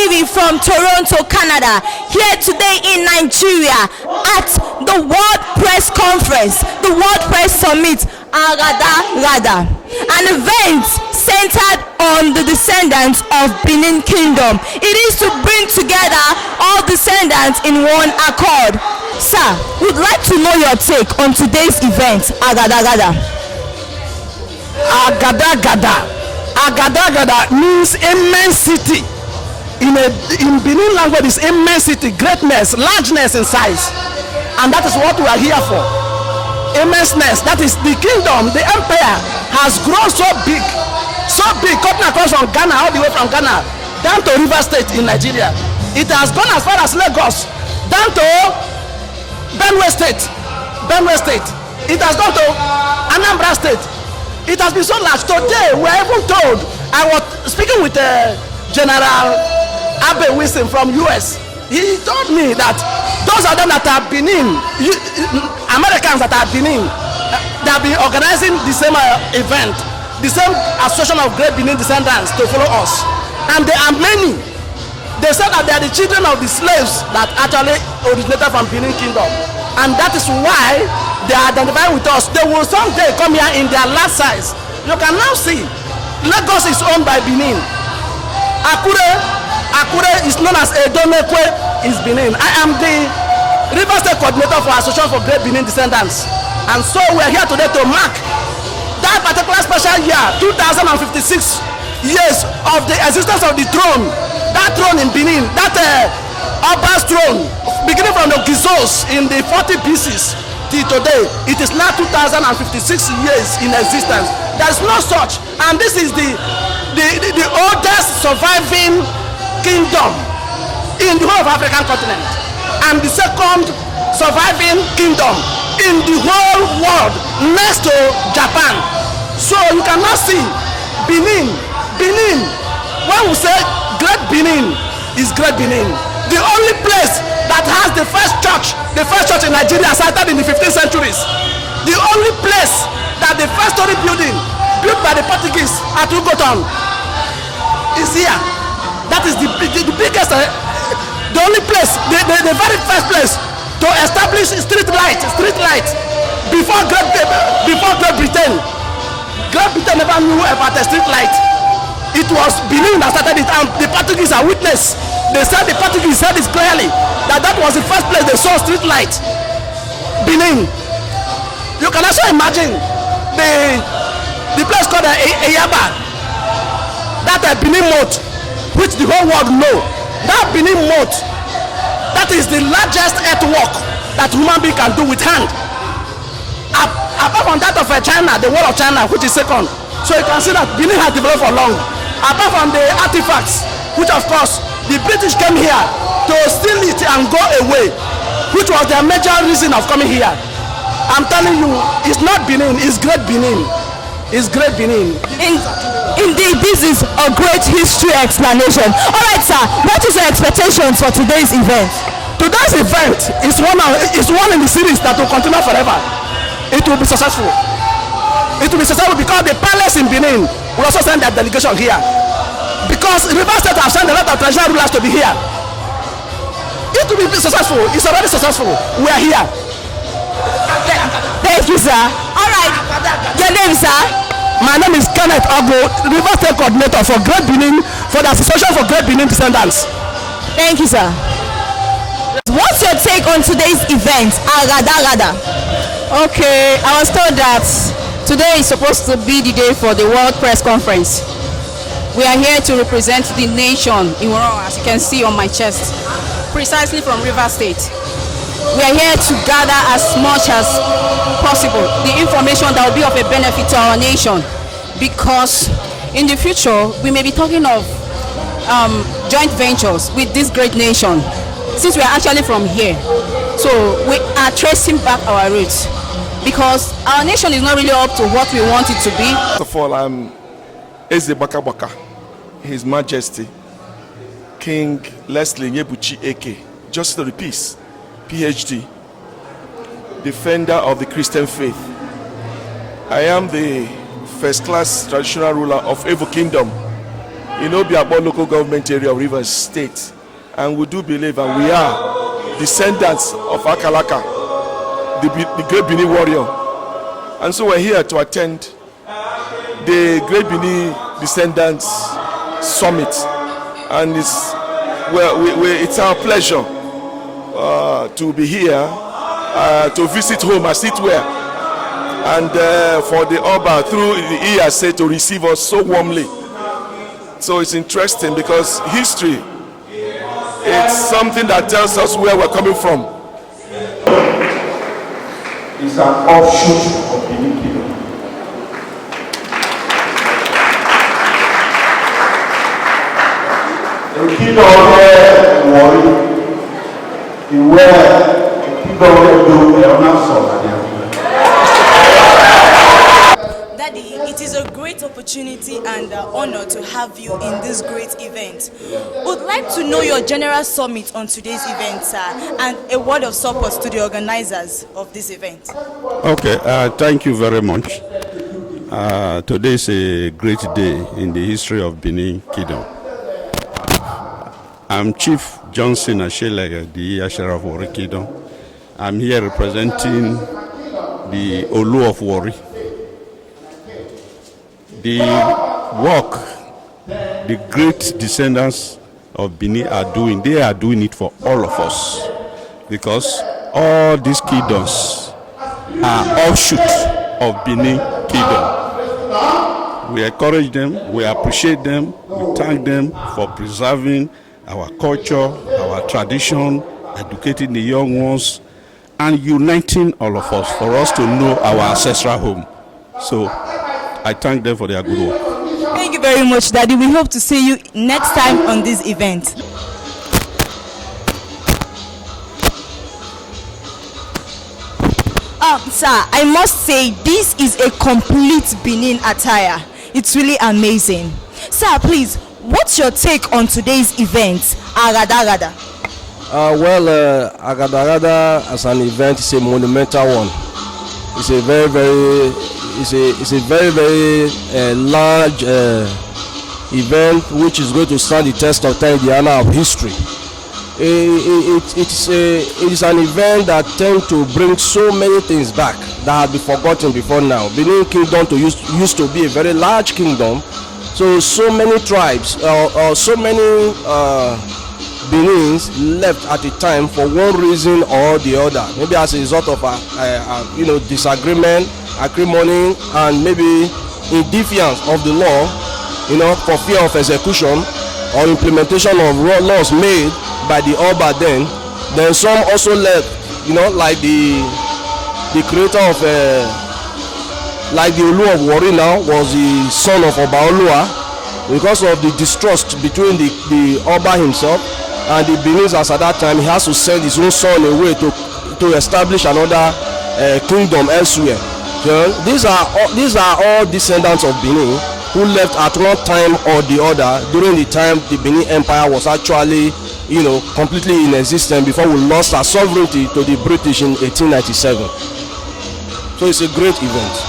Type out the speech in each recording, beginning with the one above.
TV from Toronto, Canada, here today in Nigeria at the World Press Conference, the World Press Summit, Aghadaghada, an event centered on the descendants of Benin Kingdom. It is to bring together all descendants in one accord. Sir, we'd like to know your take on today's event, Aghadaghada. Aghadaghada means immensity. In Benin language, is immensity, greatness, largeness in size, and that is what we are here for. Immenseness. That is the kingdom, the empire has grown so big, cutting across from Ghana, all the way from Ghana down to River State in Nigeria. It has gone as far as Lagos, down to Benue State. It has gone to Anambra State. It has been so large. Today we are even told, I was speaking with General Abe Wilson from US. He told me that those of them that are Benin, Americans that are Benin, they have been organizing the same event, the same association of great Benin descendants to follow us. And there are many. They said that they are the children of the slaves that actually originated from Benin Kingdom. And that is why they are identifying with us. They will someday come here in their last size. You can now see Lagos is owned by Benin. Akure is known as Edomekwe is Benin. I am the River State coordinator for Association for Great Benin Descendants. And so we are here today to mark that particular special year, 2056 years of the existence of the throne. That throne in Benin, that Abbas throne, beginning from the Gizos in the 40 pieces till today, it is now 2056 years in existence. There is no such, and this is the oldest surviving kingdom in the whole of African continent, and the second surviving kingdom in the whole world next to Japan. So you cannot see Benin. When we say Great Benin, is Great Benin. The only place that has the first church in Nigeria started in the 15th centuries. The only place that the first story building built by the Portuguese at Ugoton is here. That is the biggest, the only place, the very first place to establish street light before Great Britain. Great Britain never knew about a street light. It was Benin that started it, and the Portuguese are witness. They said, the Portuguese said it clearly, that was the first place they saw street light. Benin. You can also imagine the place called Eyaba, that Benin moat, which the whole world know. That Benin moat, that is the largest earthwork that human being can do with hand. Apart from that of China, the wall of China, which is second. So you can see that Benin has developed for long. Apart from the artifacts, which of course the British came here to steal it and go away, which was their major reason of coming here. I'm telling you, it's not Benin, it's Great Benin. It's Great Benin. Indeed, this is a great history explanation. All right, sir, what is your expectations for today's event? Today's event is one in the series that will continue forever. It will be successful. It will be successful because the palace in Benin will also send their delegation here. Because River State have sent a lot of traditional rulers to be here. It will be successful. It's already successful. We are here. Thank you, sir. All right. Your name, sir? My name is Kenneth Ogo, River State coordinator for Great Benin, for the Association for Great Benin Descendants. Thank you, sir. What's your take on today's event, Aghadaghada? Okay, I was told that today is supposed to be the day for the World Press Conference. We are here to represent the nation in Woro, as you can see on my chest, precisely from River State. We are here to gather as much as possible the information that will be of a benefit to our nation, because in the future we may be talking of joint ventures with this great nation, since we are actually from here. So we are tracing back our roots, because our nation is not really up to what we want it to be. First of all, I'm Eze Baka, His Majesty King Leslie Nyebuchi Eke, Justice of the Peace, PhD, defender of the Christian faith. I am the first-class traditional ruler of Evo Kingdom, in Obiakpo local government area of Rivers State. And we do believe, and we are descendants of Aghadaghada, the great Benin warrior. And so we're here to attend the Great Benin Descendants Summit. And it's our pleasure to be here, to visit home as it were, and for the Oba through the ESA to receive us so warmly. So it's interesting because history, it's something that tells us where we're coming from. It's an offshoot of Benin Kingdom. The kingdom where worry, where the kingdom where do the honor song. Daddy, it is a great opportunity and honor to have you in this great event. Would like to know your general summit on today's event, sir, and a word of support to the organizers of this event. Okay, thank you very much. Today is a great day in the history of Benin Kingdom. I'm Chief Johnson Ashelega, the Asher of Warri Kingdom. I'm here representing the Olu of Warri. The work the great descendants of Benin are doing, they are doing it for all of us, because all these kingdoms are offshoots of Benin Kingdom. We encourage them, we appreciate them, we thank them for preserving our culture, our tradition, educating the young ones, and uniting all of us for us to know our ancestral home. So I thank them for their good work. Thank you very much, Daddy. We hope to see you next time on this event. Sir, I must say this is a complete Benin attire. It's really amazing. Sir, please, what's your take on today's event, Aghadaghada? Aghadaghada as an event is a monumental one. It's a very large event which is going to stand the test of time in the annals of history. It is an event that tends to bring so many things back that have been forgotten before now. Benin Kingdom used to be a very large kingdom, so many tribes or so many Benins left at a time for one reason or the other, maybe as a result of disagreement, acrimony, and maybe in defiance of the law, for fear of execution or implementation of laws made by the Oba then some also left, like the creator of like the Olu of Warri now was the son of Oba Olua. Because of the distrust between the Oba himself and the Beniners at that time, he has to send his own son away to establish another kingdom elsewhere. So these are all descendants of Benin who left at one time or the other during the time the Benin Empire was actually completely inexistent before we lost our sovereignty to the British in 1897. So it's a great event.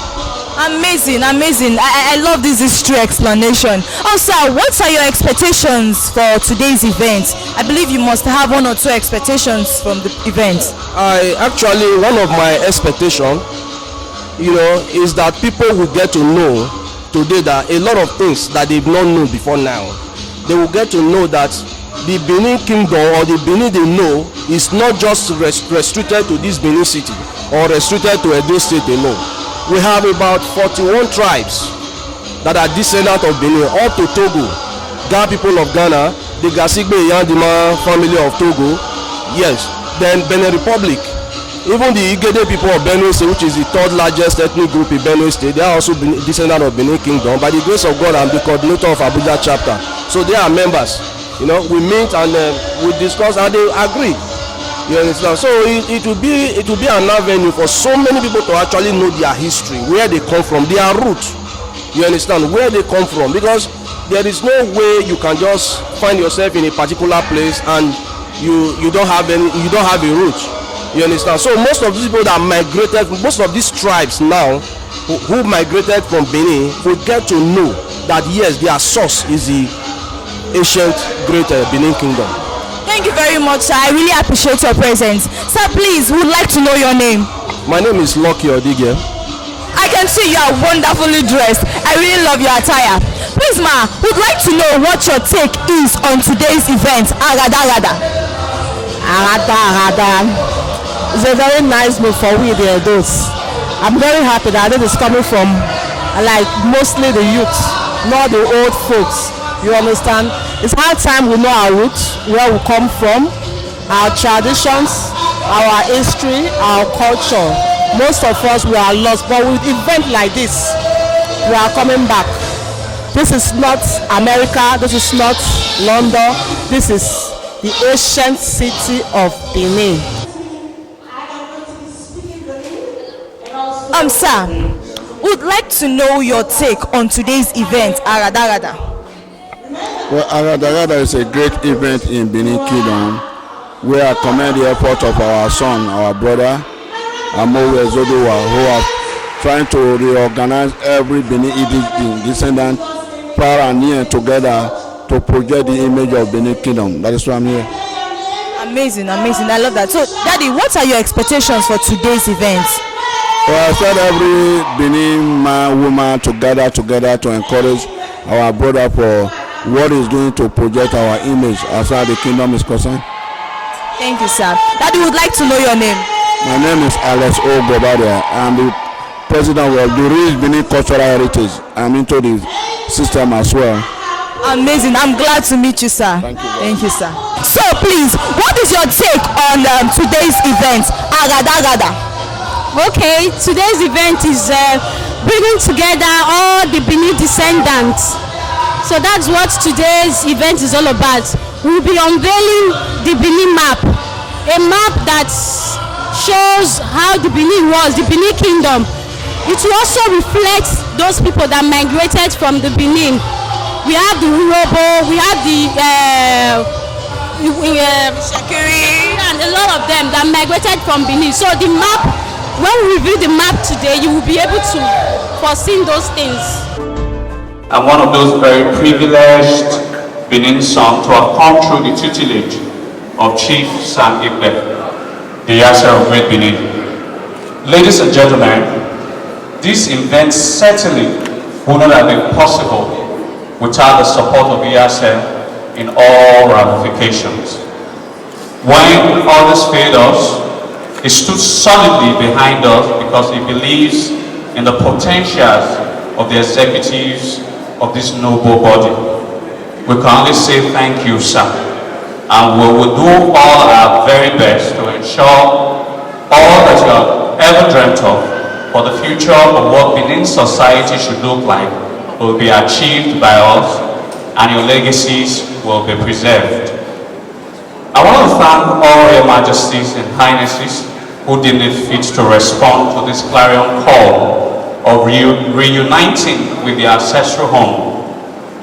Amazing. I love this history explanation. Also, what are your expectations for today's event? I believe you must have one or two expectations from the event. One of my expectations, is that people will get to know today that a lot of things that they've not known before now. They will get to know that the Benin Kingdom or the Benin they know is not just restricted to this Benin city or restricted to Edo State alone. We have about 41 tribes that are descendants of Benin up to Togo. Ga people of Ghana, the Gasigbe Yandima family of Togo, yes. Then Benin Republic, even the Igede people of Benue State, which is the third largest ethnic group in Benue State, they are also descendants of Benin Kingdom. By the grace of God, I'm the coordinator of Abuja chapter, so they are members. We meet and we discuss and they agree. You understand? So it will be an avenue for so many people to actually know their history, where they come from, their roots. You understand where they come from, because there is no way you can just find yourself in a particular place and you don't have a root. You understand? So most of these people that migrated, most of these tribes now who migrated from Benin will get to know that yes, their source is the ancient great Benin Kingdom. Thank you very much, sir. I really appreciate your presence. Sir, please, would like to know your name. My name is Lucky Odige. I can see you are wonderfully dressed. I really love your attire. Please, ma, would like to know what your take is on today's event, Aghadaghada. Aghadaghada. It's a very nice move for we the adults. I'm very happy that it is coming from like mostly the youth, not the old folks. You understand? It's high time we know our roots, where we come from, our traditions, our history, our culture. Most of us we are lost, but with event like this, we are coming back. This is not America, this is not London, this is the ancient city of Benin. Sir, would like to know your take on today's event, Aghadaghada. Well, Aghadaghada is a great event in Benin Kingdom where I commend the effort of our son, our brother, Amowe Zodowa, who are trying to reorganize every Benin descendant far and near together to project the image of Benin Kingdom. That is why I'm here. Amazing, amazing. I love that. So, Daddy, what are your expectations for today's event? Well, I said every Benin man, woman to gather together to encourage our brother for what is going to project our image as far as the kingdom is concerned. Thank you, sir. Daddy would like to know your name. My name is Alex Ogobadia. I'm the president of the Rich Benin Cultural Heritage. I'm into the system as well. Amazing. I'm glad to meet you, sir. Thank you, sir. So, please, what is your take on today's event, Aghadaghada? Okay, today's event is bringing together all the Benin descendants. So that's what today's event is all about. We'll be unveiling the Benin map, a map that shows how the Benin was, the Benin Kingdom. It will also reflect those people that migrated from the Benin. We have the Urobo, we have the Shekiri, and a lot of them that migrated from Benin. So the map, when we review the map today, you will be able to foresee those things. I'm one of those very privileged Benin sons to have come through the tutelage of Chief Sam Igbe, the Yasser of Great Benin. Ladies and gentlemen, this event certainly would not have been possible without the support of Yasser in all ramifications. When others failed us, he stood solidly behind us because he believes in the potentials of the executives of this noble body. We can only say thank you, sir, and we will do all our very best to ensure all that you have ever dreamt of for the future of what Benin society should look like will be achieved by us, and your legacies will be preserved. I want to thank all your majesties and highnesses who deemed it fit to respond to this clarion call of reuniting with the ancestral home.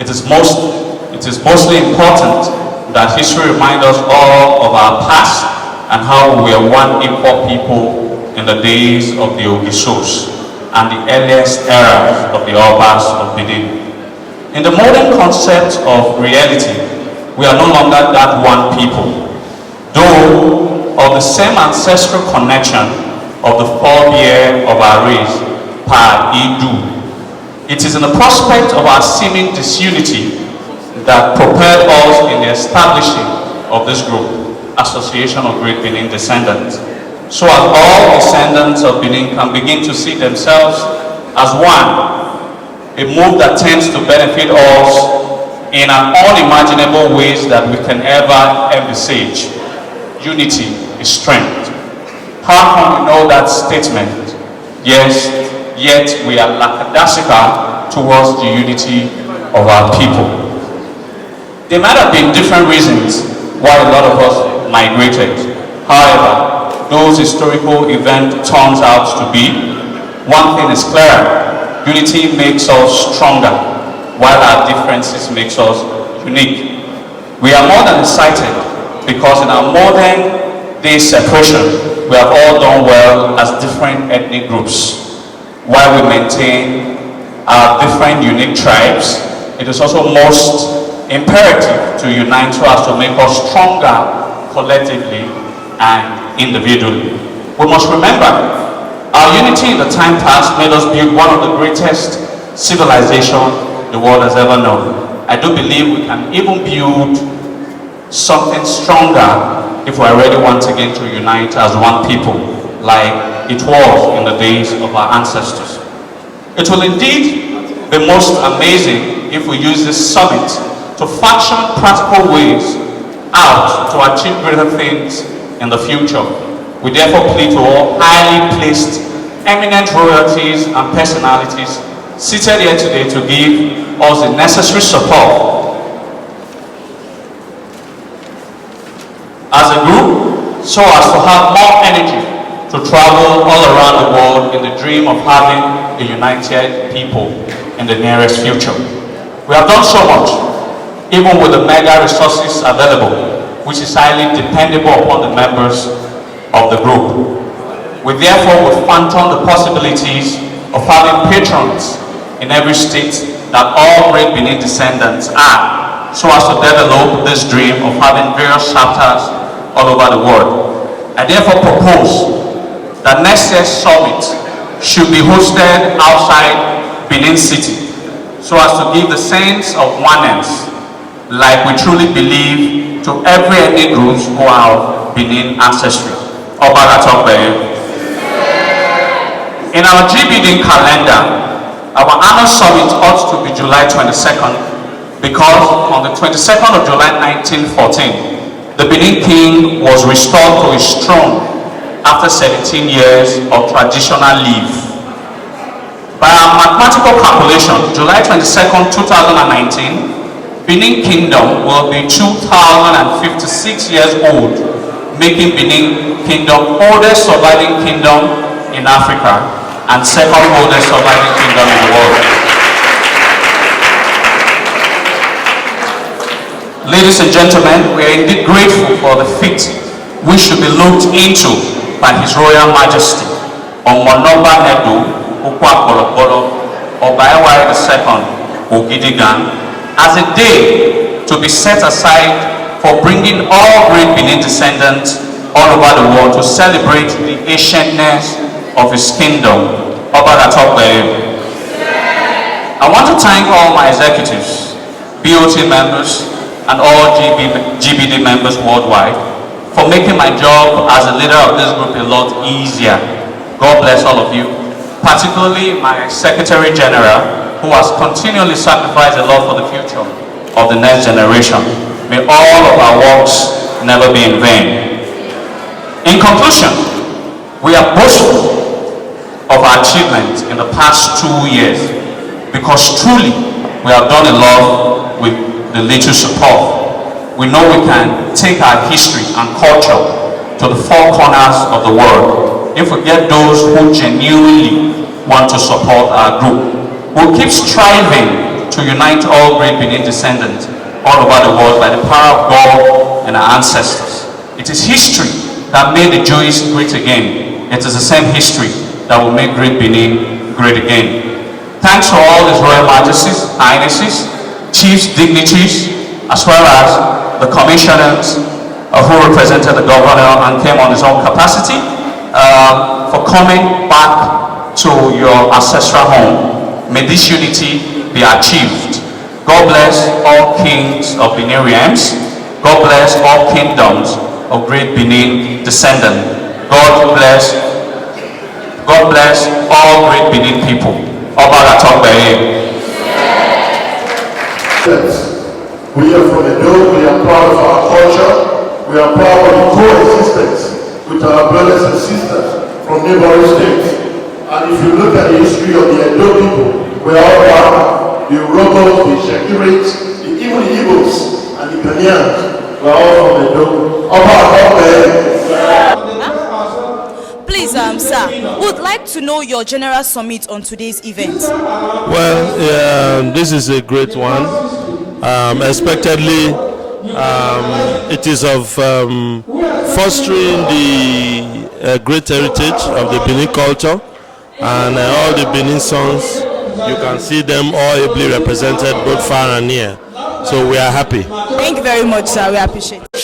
It is mostly important that history reminds us all of our past and how we are one equal people in the days of the Ogisos and the earliest eras of the Obas of Benin. In the modern concept of reality, we are no longer that one people, though of the same ancestral connection of the forebear of our race, Pa Idu. It is in the prospect of our seeming disunity that propelled us in the establishing of this group, Association of Great Benin Descendants, so as all descendants of Benin can begin to see themselves as one, a move that tends to benefit us in an unimaginable ways that we can ever envisage. Unity is strength. How can we know that statement? Yes, yet we are lackadaisical towards the unity of our people. There might have been different reasons why a lot of us migrated. However, those historical events turns out to be, one thing is clear: unity makes us stronger, while our differences makes us unique. We are more than excited because in our modern day separation, we have all done well as different ethnic groups. While we maintain our different unique tribes, it is also most imperative to unite so as to make us stronger collectively and individually. We must remember, our unity in the time past made us build one of the greatest civilizations the world has ever known. I do believe we can even build something stronger if we are ready once again to unite as one people, like it was in the days of our ancestors. It will indeed be most amazing if we use this summit to fashion practical ways out to achieve greater things in the future. We therefore plead to all highly placed, eminent royalties and personalities seated here today to give us the necessary support as a group, so as to have more energy to travel all around the world in the dream of having a united people in the nearest future. We have done so much, even with the mega resources available, which is highly dependable upon the members of the group. We therefore will phantom the possibilities of having patrons in every state that all great Benin descendants are, so as to develop this dream of having various chapters all over the world. I therefore propose that next year's summit should be hosted outside Benin City, so as to give the sense of oneness, like we truly believe to every ethnic groups who are Benin ancestry. In our GBD calendar, our annual summit ought to be July 22nd, because on the 22nd of July 1914, the Benin king was restored to his throne after 17 years of traditional leave. By our mathematical calculation, July 22nd, 2019, Benin Kingdom will be 2,056 years old, making Benin Kingdom oldest surviving kingdom in Africa and second oldest surviving kingdom in the world. Ladies and gentlemen, we are indeed grateful for the feat which should be looked into by His Royal Majesty Omonoba Nedu Ukwakolokolo Obaewari II Ogidigan as a day to be set aside for bringing all great Benin descendants all over the world to celebrate the ancientness of his kingdom. I want to thank all my executives, BOT members, and all GBD members worldwide for making my job as a leader of this group a lot easier. God bless all of you, particularly my Secretary General, who has continually sacrificed a lot for the future of the next generation. May all of our works never be in vain. In conclusion, we are boastful of our achievements in the past 2 years, because truly we have done a lot with the little support. We know we can take our history and culture to the four corners of the world if we get those who genuinely want to support our group. We'll keep striving to unite all great Benin descendants all over the world by the power of God and our ancestors. It is history that made the Jews great again. It is the same history that will make great Benin great again. Thanks to all His Royal Majesties, Highnesses, Chiefs, dignitaries, as well as the commissioners who represented the governor and came on his own capacity for coming back to your ancestral home. May this unity be achieved. God bless all kings of Benin realms. God bless all kingdoms of great Benin descendant. God bless all great Benin people. We are from Edo, we are proud of our culture, we are proud of the coexistence with our brothers and sisters from neighboring states. And if you look at the history of the Edo people, we are all proud. The Urobos, the Shekirates, even the Igbos and the Ghanaians, we are all from Edo. Please, sir, would like to know your general summit on today's event. Well, this is a great one. Expectedly, it is of fostering the great heritage of the Benin culture, and all the Benin songs, you can see them all ably represented both far and near. So we are happy. Thank you very much, sir. We appreciate it.